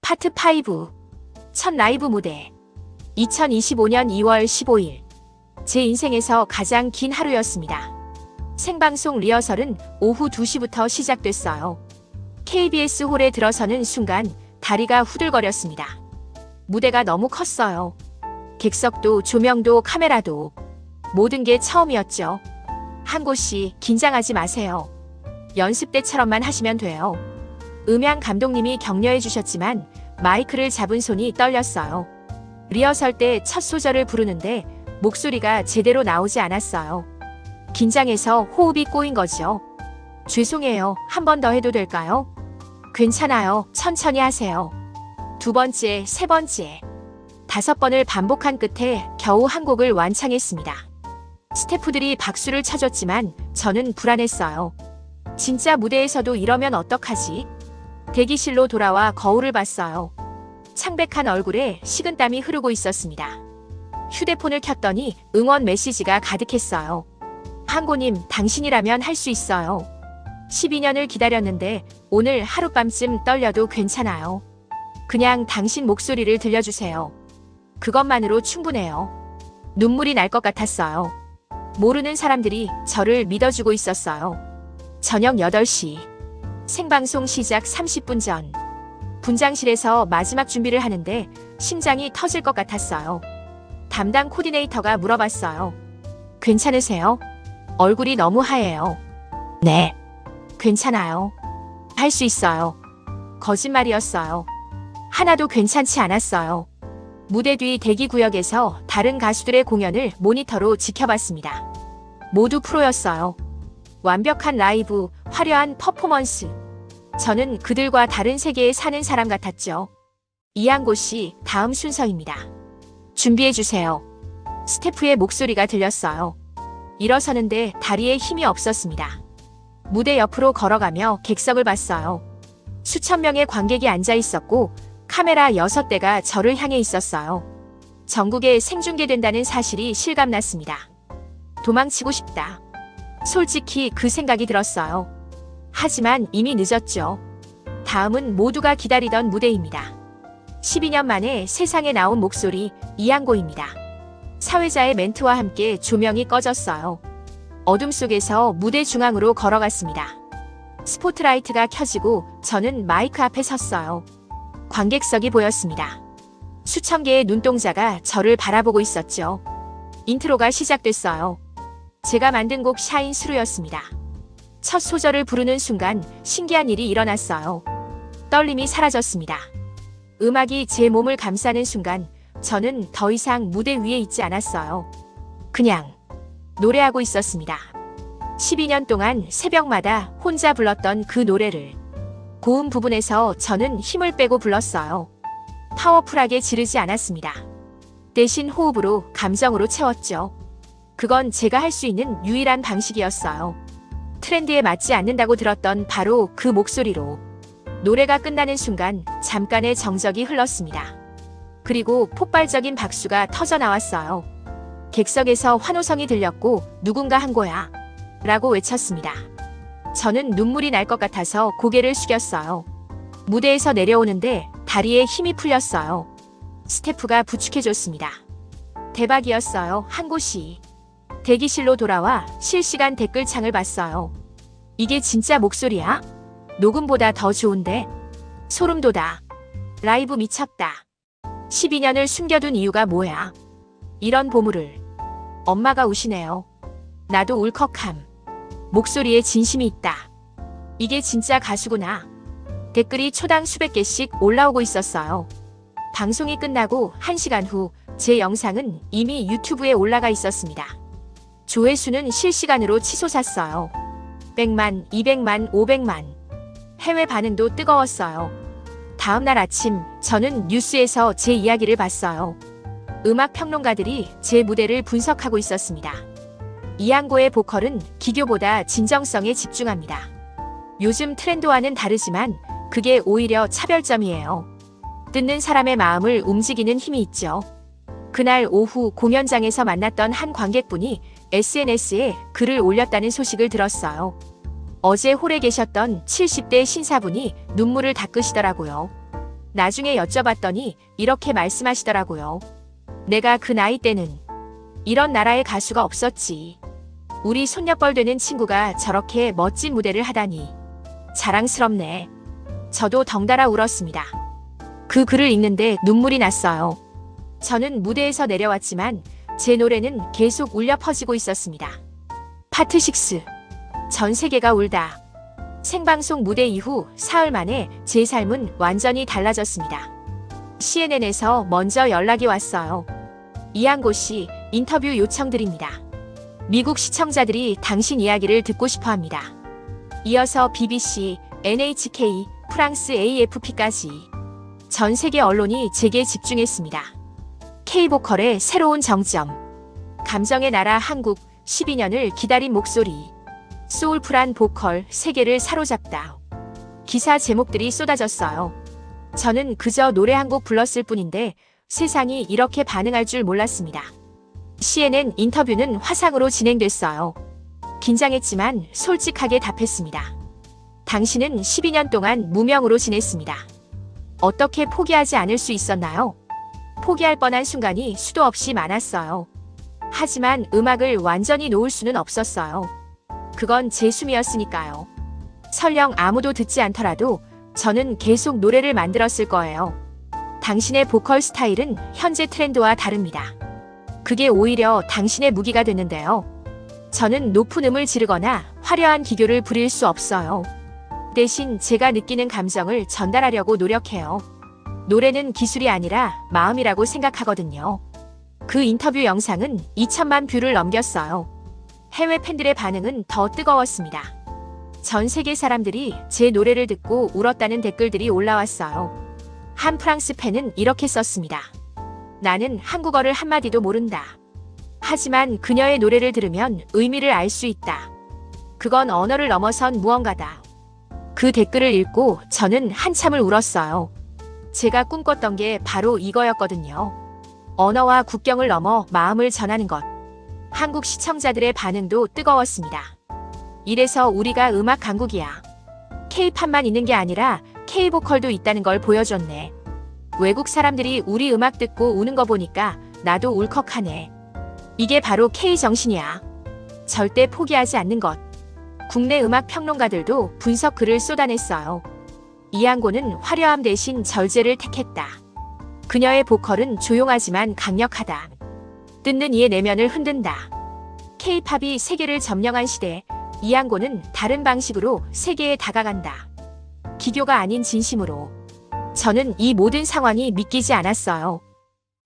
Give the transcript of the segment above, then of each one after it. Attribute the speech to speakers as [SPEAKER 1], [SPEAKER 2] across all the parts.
[SPEAKER 1] 파트 5. 첫 라이브 무대. 2025년 2월 15일. 제 인생에서 가장 긴 하루였습니다. 생방송 리허설은 오후 2시부터 시작됐어요. KBS 홀에 들어서는 순간 다리가 후들거렸습니다. 무대가 너무 컸어요. 객석도 조명도 카메라도 모든 게 처음이었죠. 한고 씨, 긴장하지 마세요. 연습 때처럼만 하시면 돼요. 음향 감독님이 격려해 주셨지만 마이크를 잡은 손이 떨렸어요. 리허설 때 첫 소절을 부르는데 목소리가 제대로 나오지 않았어요. 긴장해서 호흡이 꼬인 거죠. 죄송해요. 한 번 더 해도 될까요? 괜찮아요. 천천히 하세요. 두 번째, 세 번째, 5번을 반복한 끝에 겨우 한 곡을 완창했습니다. 스태프들이 박수를 쳐줬지만 저는 불안했어요. 진짜 무대에서도 이러면 어떡하지? 대기실로 돌아와 거울을 봤어요. 창백한 얼굴에 식은땀이 흐르고 있었습니다. 휴대폰을 켰더니 응원 메시지가 가득했어요. 한고님, 당신이라면 할 수 있어요. 12년을 기다렸는데 오늘 하룻밤쯤 떨려도 괜찮아요. 그냥 당신 목소리를 들려주세요. 그것만으로 충분해요. 눈물이 날 것 같았어요. 모르는 사람들이 저를 믿어주고 있었어요. 저녁 8시. 생방송 시작 30분 전. 분장실에서 마지막 준비를 하는데 심장이 터질 것 같았어요. 담당 코디네이터가 물어봤어요. 괜찮으세요? 얼굴이 너무 하얘요. 네. 괜찮아요. 할 수 있어요. 거짓말이었어요. 하나도 괜찮지 않았어요. 무대 뒤 대기구역에서 다른 가수들의 공연을 모니터로 지켜봤습니다. 모두 프로였어요. 완벽한 라이브, 화려한 퍼포먼스. 저는 그들과 다른 세계에 사는 사람 같았죠. 이한고 씨, 다음 순서입니다. 준비해주세요. 스태프의 목소리가 들렸어요. 일어서는데 다리에 힘이 없었습니다. 무대 옆으로 걸어가며 객석을 봤어요. 수천 명의 관객이 앉아 있었고 카메라 6대가 저를 향해 있었어요. 전국에 생중계된다는 사실이 실감났습니다. 도망치고 싶다. 솔직히 그 생각이 들었어요. 하지만 이미 늦었죠. 다음은 모두가 기다리던 무대입니다. 12년 만에 세상에 나온 목소리, 이한고입니다. 사회자의 멘트와 함께 조명이 꺼졌어요. 어둠 속에서 무대 중앙으로 걸어갔습니다. 스포트라이트가 켜지고 저는 마이크 앞에 섰어요. 관객석이 보였습니다. 수천 개의 눈동자가 저를 바라보고 있었죠. 인트로가 시작됐어요. 제가 만든 곡 샤인 스루였습니다. 첫 소절을 부르는 순간 신기한 일이 일어났어요. 떨림이 사라졌습니다. 음악이 제 몸을 감싸는 순간 저는 더 이상 무대 위에 있지 않았어요. 그냥 노래하고 있었습니다. 12년 동안 새벽마다 혼자 불렀던 그 노래를 고음 부분에서 저는 힘을 빼고 불렀어요. 파워풀하게 지르지 않았습니다. 대신 호흡으로, 감정으로 채웠죠. 그건 제가 할 수 있는 유일한 방식이었어요. 트렌드에 맞지 않는다고 들었던 바로 그 목소리로. 노래가 끝나는 순간 잠깐의 정적이 흘렀습니다. 그리고 폭발적인 박수가 터져 나왔어요. 객석에서 환호성이 들렸고 누군가 한 거야 라고 외쳤습니다. 저는 눈물이 날 것 같아서 고개를 숙였어요. 무대에서 내려오는데 다리에 힘이 풀렸어요. 스태프가 부축해줬습니다. 대박이었어요, 한고 씨. 대기실로 돌아와 실시간 댓글창을 봤어요. 이게 진짜 목소리야? 녹음보다 더 좋은데? 소름 돋아. 라이브 미쳤다. 12년을 숨겨둔 이유가 뭐야? 이런 보물을. 엄마가 우시네요. 나도 울컥함. 목소리에 진심이 있다. 이게 진짜 가수구나. 댓글이 초당 수백 개씩 올라오고 있었어요. 방송이 끝나고 1시간 후 제 영상은 이미 유튜브에 올라가 있었습니다. 조회수는 실시간으로 치솟았어요. 100만, 200만, 500만. 해외 반응도 뜨거웠어요. 다음날 아침 저는 뉴스에서 제 이야기를 봤어요. 음악 평론가들이 제 무대를 분석하고 있었습니다. 이한고의 보컬은 기교보다 진정성에 집중합니다. 요즘 트렌드와는 다르지만 그게 오히려 차별점이에요. 듣는 사람의 마음을 움직이는 힘이 있죠. 그날 오후 공연장에서 만났던 한 관객분이 SNS에 글을 올렸다는 소식을 들었어요. 어제 홀에 계셨던 70대 신사분이 눈물을 닦으시더라고요. 나중에 여쭤봤더니 이렇게 말씀하시더라고요. 내가 그 나이 때는 이런 나라의 가수가 없었지. 우리 손녀뻘 되는 친구가 저렇게 멋진 무대를 하다니. 자랑스럽네. 저도 덩달아 울었습니다. 그 글을 읽는데 눈물이 났어요. 저는 무대에서 내려왔지만 제 노래는 계속 울려 퍼지고 있었습니다. 파트 6. 전 세계가 울다. 생방송 무대 이후 사흘 만에 제 삶은 완전히 달라졌습니다. CNN에서 먼저 연락이 왔어요. 이한고 씨, 인터뷰 요청드립니다. 미국 시청자들이 당신 이야기를 듣고 싶어 합니다. 이어서 BBC, NHK, 프랑스 AFP까지 전 세계 언론이 제게 집중했습니다. K-보컬의 새로운 정점. 감정의 나라 한국 12년을 기다린 목소리. 소울풀한 보컬 세계를 사로잡다. 기사 제목들이 쏟아졌어요. 저는 그저 노래 한 곡 불렀을 뿐인데 세상이 이렇게 반응할 줄 몰랐습니다. CNN 인터뷰는 화상으로 진행됐어요. 긴장했지만 솔직하게 답했습니다. 당신은 12년 동안 무명으로 지냈습니다. 어떻게 포기하지 않을 수 있었나요? 포기할 뻔한 순간이 수도 없이 많았어요. 하지만 음악을 완전히 놓을 수는 없었어요. 그건 제 숨이었으니까요. 설령 아무도 듣지 않더라도 저는 계속 노래를 만들었을 거예요. 당신의 보컬 스타일은 현재 트렌드와 다릅니다. 그게 오히려 당신의 무기가 됐는데요. 저는 높은 음을 지르거나 화려한 기교를 부릴 수 없어요. 대신 제가 느끼는 감정을 전달하려고 노력해요. 노래는 기술이 아니라 마음이라고 생각하거든요. 그 인터뷰 영상은 2천만 뷰를 넘겼어요. 해외 팬들의 반응은 더 뜨거웠습니다. 전 세계 사람들이 제 노래를 듣고 울었다는 댓글들이 올라왔어요. 한 프랑스 팬은 이렇게 썼습니다. 나는 한국어를 한마디도 모른다. 하지만 그녀의 노래를 들으면 의미를 알 수 있다. 그건 언어를 넘어선 무언가다. 그 댓글을 읽고 저는 한참을 울었어요. 제가 꿈꿨던 게 바로 이거였거든요. 언어와 국경을 넘어 마음을 전하는 것. 한국 시청자들의 반응도 뜨거웠습니다. 이래서 우리가 음악 강국이야. K-팝만 있는 게 아니라 K-보컬도 있다는 걸 보여줬네. 외국 사람들이 우리 음악 듣고 우는 거 보니까 나도 울컥하네. 이게 바로 K-정신이야. 절대 포기하지 않는 것. 국내 음악 평론가들도 분석 글을 쏟아냈어요. 이한고는 화려함 대신 절제를 택했다. 그녀의 보컬은 조용하지만 강력하다. 듣는 이의 내면을 흔든다. K-팝이 세계를 점령한 시대, 이한고는 다른 방식으로 세계에 다가간다. 기교가 아닌 진심으로. 저는 이 모든 상황이 믿기지 않았어요.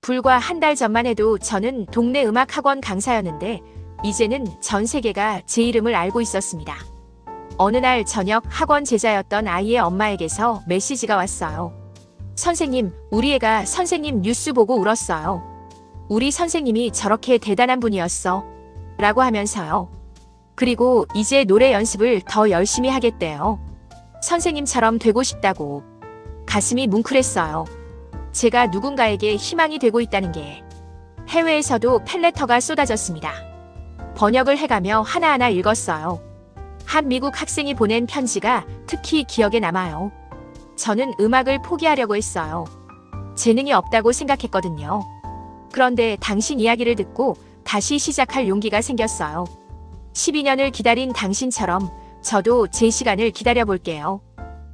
[SPEAKER 1] 불과 한 달 전만 해도 저는 동네 음악학원 강사였는데 이제는 전 세계가 제 이름을 알고 있었습니다. 어느 날 저녁 학원 제자였던 아이의 엄마에게서 메시지가 왔어요. 선생님, 우리 애가 선생님 뉴스 보고 울었어요. 우리 선생님이 저렇게 대단한 분이었어. 라고 하면서요. 그리고 이제 노래 연습을 더 열심히 하겠대요. 선생님처럼 되고 싶다고. 가슴이 뭉클했어요. 제가 누군가에게 희망이 되고 있다는 게. 해외에서도 팬레터가 쏟아졌습니다. 번역을 해가며 하나하나 읽었어요. 한 미국 학생이 보낸 편지가 특히 기억에 남아요. 저는 음악을 포기하려고 했어요. 재능이 없다고 생각했거든요. 그런데 당신 이야기를 듣고 다시 시작할 용기가 생겼어요. 12년을 기다린 당신처럼 저도 제 시간을 기다려볼게요.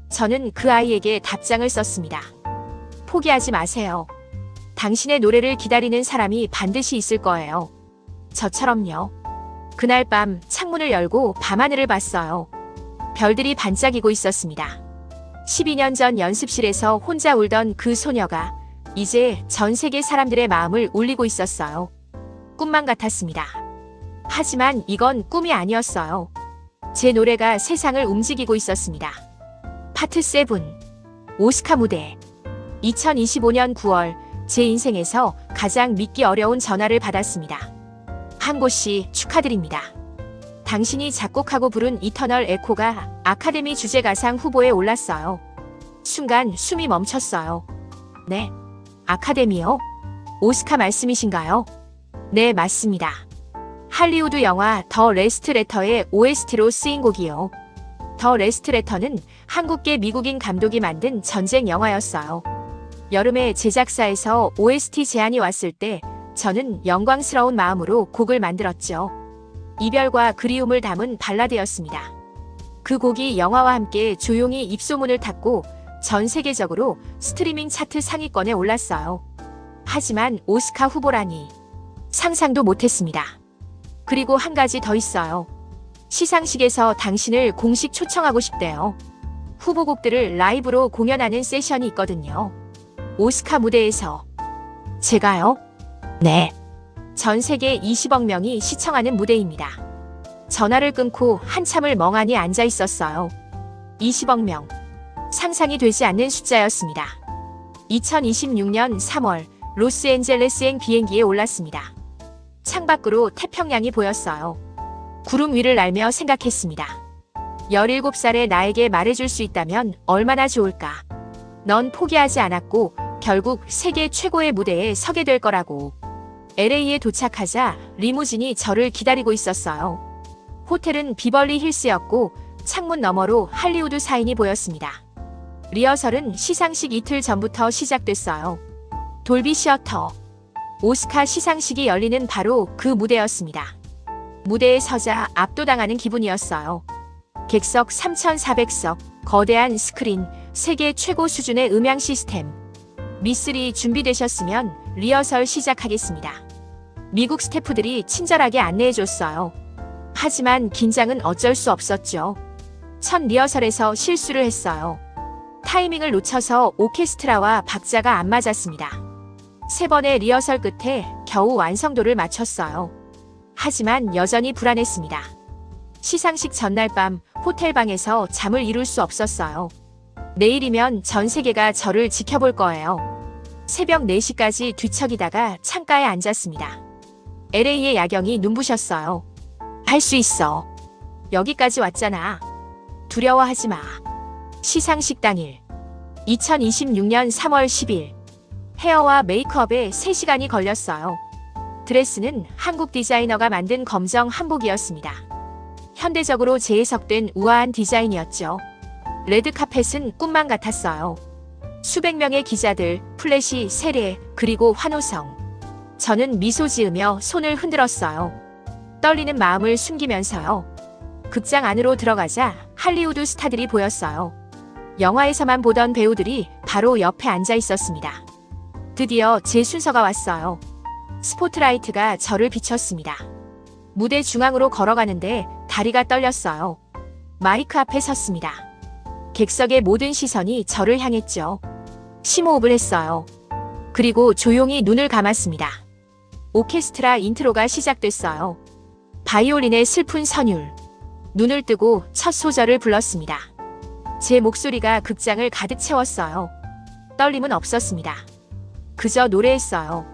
[SPEAKER 1] 저는 그 아이에게 답장을 썼습니다. 포기하지 마세요. 당신의 노래를 기다리는 사람이 반드시 있을 거예요. 저처럼요. 그날 밤 창문을 열고 밤하늘을 봤어요. 별들이 반짝이고 있었습니다. 12년 전 연습실에서 혼자 울던 그 소녀가 이제 전 세계 사람들의 마음을 울리고 있었어요. 꿈만 같았습니다. 하지만 이건 꿈이 아니었어요. 제 노래가 세상을 움직이고 있었습니다. 파트 7. 오스카 무대. 2025년 9월 제 인생에서 가장 믿기 어려운 전화를 받았습니다. 한고 씨, 축하드립니다. 당신이 작곡하고 부른 이터널 에코가 아카데미 주제가상 후보에 올랐어요. 순간 숨이 멈췄어요. 네, 아카데미요? 오스카 말씀이신가요? 네, 맞습니다. 할리우드 영화 더 레스트 레터의 OST로 쓰인 곡이요. 더 레스트 레터는 한국계 미국인 감독이 만든 전쟁 영화였어요. 여름에 제작사에서 OST 제안이 왔을 때 저는 영광스러운 마음으로 곡을 만들었죠. 이별과 그리움을 담은 발라드였습니다. 그 곡이 영화와 함께 조용히 입소문을 탔고 전 세계적으로 스트리밍 차트 상위권에 올랐어요. 하지만 오스카 후보라니 상상도 못했습니다. 그리고 한 가지 더 있어요. 시상식에서 당신을 공식 초청하고 싶대요. 후보곡들을 라이브로 공연하는 세션이 있거든요. 오스카 무대에서. 제가요? 네. 전 세계 20억 명이 시청하는 무대입니다. 전화를 끊고 한참을 멍하니 앉아 있었어요. 20억 명. 상상이 되지 않는 숫자였습니다. 2026년 3월 로스앤젤레스행 비행기에 올랐습니다. 창밖으로 태평양이 보였어요. 구름 위를 날며 생각했습니다. 17살의 나에게 말해줄 수 있다면 얼마나 좋을까. 넌 포기하지 않았고 결국 세계 최고의 무대에 서게 될 거라고. LA에 도착하자 리무진이 저를 기다리고 있었어요. 호텔은 비벌리 힐스였고 창문 너머로 할리우드 사인이 보였습니다. 리허설은 시상식 이틀 전부터 시작됐어요. 돌비 시어터. 오스카 시상식이 열리는 바로 그 무대였습니다. 무대에 서자 압도당하는 기분이었어요. 객석 3,400석, 거대한 스크린, 세계 최고 수준의 음향 시스템. 미쓰리 준비되셨으면 리허설 시작하겠습니다. 미국 스태프들이 친절하게 안내해줬어요. 하지만 긴장은 어쩔 수 없었죠. 첫 리허설에서 실수를 했어요. 타이밍을 놓쳐서 오케스트라와 박자가 안 맞았습니다. 3번의 리허설 끝에 겨우 완성도를 맞췄어요. 하지만 여전히 불안했습니다. 시상식 전날 밤 호텔방에서 잠을 이룰 수 없었어요. 내일이면 전 세계가 저를 지켜볼 거예요. 새벽 4시까지 뒤척이다가 창가에 앉았습니다. LA의 야경이 눈부셨어요. 할 수 있어. 여기까지 왔잖아. 두려워하지 마. 시상식 당일 2026년 3월 10일 헤어와 메이크업에 3시간이 걸렸어요. 드레스는 한국 디자이너가 만든 검정 한복이었습니다. 현대적으로 재해석된 우아한 디자인이었죠. 레드카펫은 꿈만 같았어요. 수백 명의 기자들, 플래시, 세례, 그리고 환호성. 저는 미소 지으며 손을 흔들었어요. 떨리는 마음을 숨기면서요. 극장 안으로 들어가자 할리우드 스타들이 보였어요. 영화에서만 보던 배우들이 바로 옆에 앉아 있었습니다. 드디어 제 순서가 왔어요. 스포트라이트가 저를 비췄습니다. 무대 중앙으로 걸어가는데 다리가 떨렸어요. 마이크 앞에 섰습니다. 객석의 모든 시선이 저를 향했죠. 심호흡을 했어요. 그리고 조용히 눈을 감았습니다. 오케스트라 인트로가 시작됐어요. 바이올린의 슬픈 선율. 눈을 뜨고 첫 소절을 불렀습니다. 제 목소리가 극장을 가득 채웠어요. 떨림은 없었습니다. 그저 노래했어요.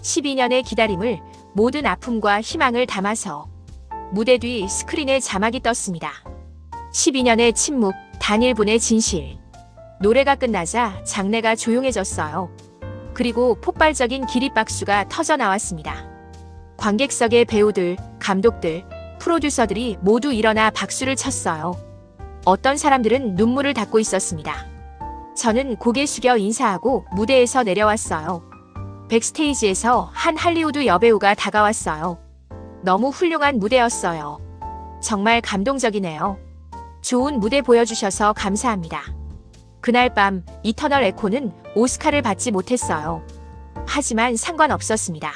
[SPEAKER 1] 12년의 기다림을, 모든 아픔과 희망을 담아서. 무대 뒤 스크린에 자막이 떴습니다. 12년의 침묵, 단 1분의 진실. 노래가 끝나자 장내가 조용해졌어요. 그리고 폭발적인 기립박수가 터져 나왔습니다. 관객석의 배우들, 감독들, 프로듀서들이 모두 일어나 박수를 쳤어요. 어떤 사람들은 눈물을 닦고 있었습니다. 저는 고개 숙여 인사하고 무대에서 내려왔어요. 백스테이지에서 한 할리우드 여배우가 다가왔어요. 너무 훌륭한 무대였어요. 정말 감동적이네요. 좋은 무대 보여주셔서 감사합니다. 그날 밤 이터널 에코는 오스카를 받지 못했어요. 하지만 상관없었습니다.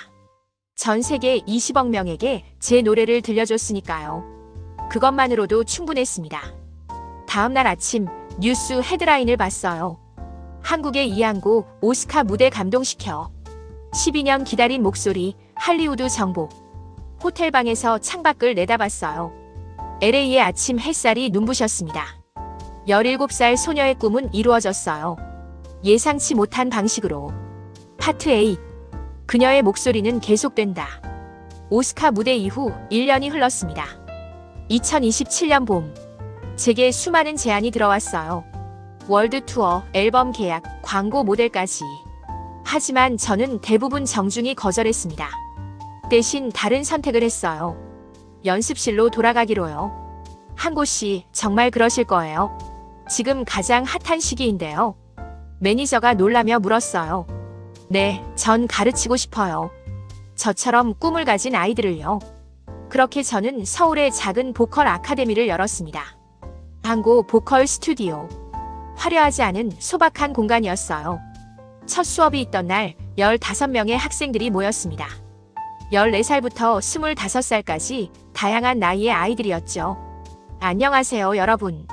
[SPEAKER 1] 전 세계 20억 명에게 제 노래를 들려줬으니까요. 그것만으로도 충분했습니다. 다음 날 아침 뉴스 헤드라인을 봤어요. 한국의 이항구 오스카 무대 감동시켜. 12년 기다린 목소리, 할리우드 정복. 호텔방에서 창밖을 내다봤어요. LA의 아침 햇살이 눈부셨습니다. 17살 소녀의 꿈은 이루어졌어요. 예상치 못한 방식으로. 파트 8. 그녀의 목소리는 계속된다. 오스카 무대 이후 1년이 흘렀습니다. 2027년 봄. 제게 수많은 제안이 들어왔어요. 월드 투어, 앨범 계약, 광고 모델까지. 하지만 저는 대부분 정중히 거절했습니다. 대신 다른 선택을 했어요. 연습실로 돌아가기로요. 한고 씨, 정말 그러실 거예요? 지금 가장 핫한 시기인데요. 매니저가 놀라며 물었어요. 네, 전 가르치고 싶어요. 저처럼 꿈을 가진 아이들을요. 그렇게 저는 서울의 작은 보컬 아카데미를 열었습니다. 한고 보컬 스튜디오. 화려하지 않은 소박한 공간이었어요. 첫 수업이 있던 날 15명의 학생들이 모였습니다. 14살부터 25살까지 다양한 나이의 아이들이었죠. 안녕하세요, 여러분.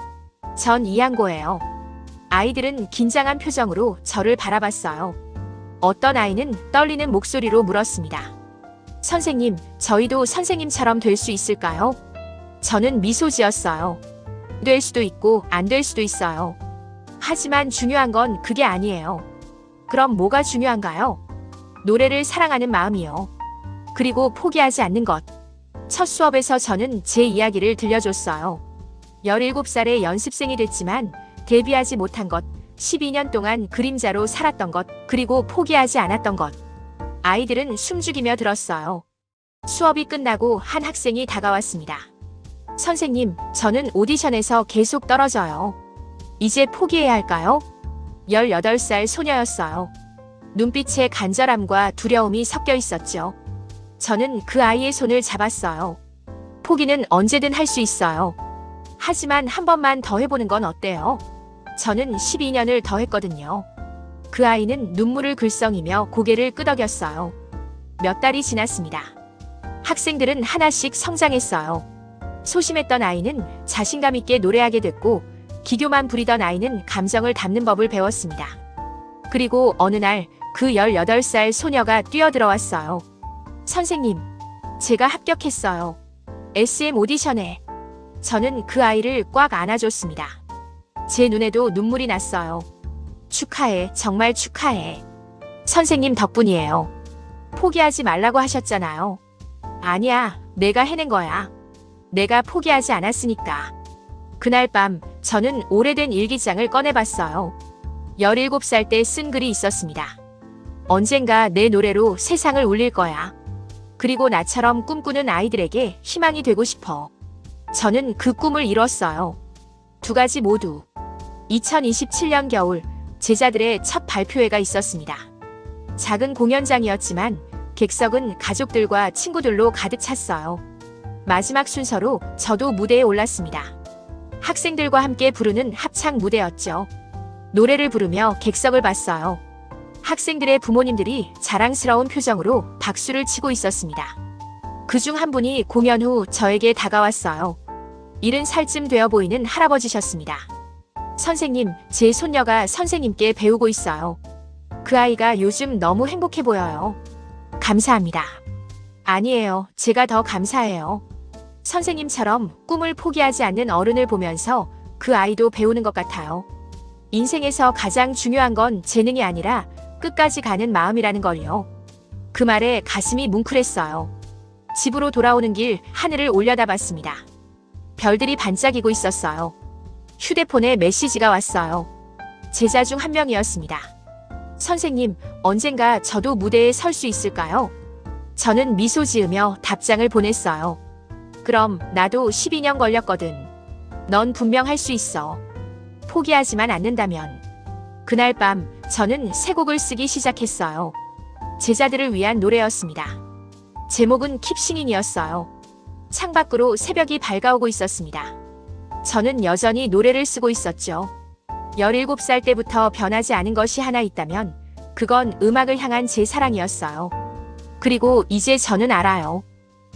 [SPEAKER 1] 전 이한고예요. 아이들은 긴장한 표정으로 저를 바라봤어요. 어떤 아이는 떨리는 목소리로 물었습니다. 선생님, 저희도 선생님처럼 될 수 있을까요? 저는 미소 지었어요. 될 수도 있고 안 될 수도 있어요. 하지만 중요한 건 그게 아니에요. 그럼 뭐가 중요한가요? 노래를 사랑하는 마음이요. 그리고 포기하지 않는 것. 첫 수업에서 저는 제 이야기를 들려줬어요. 17살의 연습생이 됐지만 데뷔하지 못한 것, 12년 동안 그림자로 살았던 것, 그리고 포기하지 않았던 것. 아이들은 숨죽이며 들었어요. 수업이 끝나고 한 학생이 다가왔습니다. 선생님, 저는 오디션에서 계속 떨어져요. 이제 포기해야 할까요? 18살 소녀였어요. 눈빛에 간절함과 두려움이 섞여 있었죠. 저는 그 아이의 손을 잡았어요. 포기는 언제든 할 수 있어요. 하지만 한 번만 더 해보는 건 어때요? 저는 12년을 더 했거든요. 그 아이는 눈물을 글썽이며 고개를 끄덕였어요. 몇 달이 지났습니다. 학생들은 하나씩 성장했어요. 소심했던 아이는 자신감 있게 노래하게 됐고, 기교만 부리던 아이는 감정을 담는 법을 배웠습니다. 그리고 어느 날 그 18살 소녀가 뛰어들어왔어요. 선생님, 제가 합격했어요. SM 오디션에. 저는 그 아이를 꽉 안아줬습니다. 제 눈에도 눈물이 났어요. 축하해, 정말 축하해. 선생님 덕분이에요. 포기하지 말라고 하셨잖아요. 아니야, 내가 해낸 거야. 내가 포기하지 않았으니까. 그날 밤 저는 오래된 일기장을 꺼내봤어요. 17살 때 쓴 글이 있었습니다. 언젠가 내 노래로 세상을 울릴 거야. 그리고 나처럼 꿈꾸는 아이들에게 희망이 되고 싶어. 저는 그 꿈을 이뤘어요. 두 가지 모두. 2027년 겨울 제자들의 첫 발표회가 있었습니다. 작은 공연장이었지만 객석은 가족들과 친구들로 가득 찼어요. 마지막 순서로 저도 무대에 올랐습니다. 학생들과 함께 부르는 합창 무대였죠. 노래를 부르며 객석을 봤어요. 학생들의 부모님들이 자랑스러운 표정으로 박수를 치고 있었습니다. 그중 한 분이 공연 후 저에게 다가왔어요. 70살쯤 되어 보이는 할아버지셨습니다. 선생님, 제 손녀가 선생님께 배우고 있어요. 그 아이가 요즘 너무 행복해 보여요. 감사합니다. 아니에요. 제가 더 감사해요. 선생님처럼 꿈을 포기하지 않는 어른을 보면서 그 아이도 배우는 것 같아요. 인생에서 가장 중요한 건 재능이 아니라 끝까지 가는 마음이라는 걸요. 그 말에 가슴이 뭉클했어요. 집으로 돌아오는 길 하늘을 올려다봤습니다. 별들이 반짝이고 있었어요. 휴대폰에 메시지가 왔어요. 제자 중 한 명이었습니다. 선생님, 언젠가 저도 무대에 설 수 있을까요? 저는 미소 지으며 답장을 보냈어요. 그럼 나도 12년 걸렸거든. 넌 분명 할 수 있어. 포기하지만 않는다면. 그날 밤 저는 새 곡을 쓰기 시작했어요. 제자들을 위한 노래였습니다. 제목은 킵싱잉이었어요. 창밖으로 새벽이 밝아오고 있었습니다. 저는 여전히 노래를 쓰고 있었죠. 17살 때부터 변하지 않은 것이 하나 있다면 그건 음악을 향한 제 사랑이었어요. 그리고 이제 저는 알아요.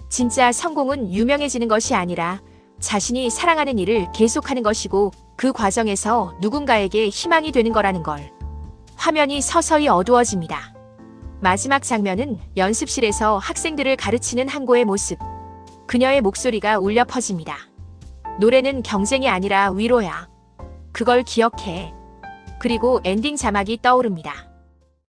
[SPEAKER 1] 진짜 성공은 유명해지는 것이 아니라 자신이 사랑하는 일을 계속하는 것이고 그 과정에서 누군가에게 희망이 되는 거라는 걸. 화면이 서서히 어두워집니다. 마지막 장면은 연습실에서 학생들을 가르치는 한고의 모습. 그녀의 목소리가 울려 퍼집니다. 노래는 경쟁이 아니라 위로야. 그걸 기억해. 그리고 엔딩 자막이 떠오릅니다.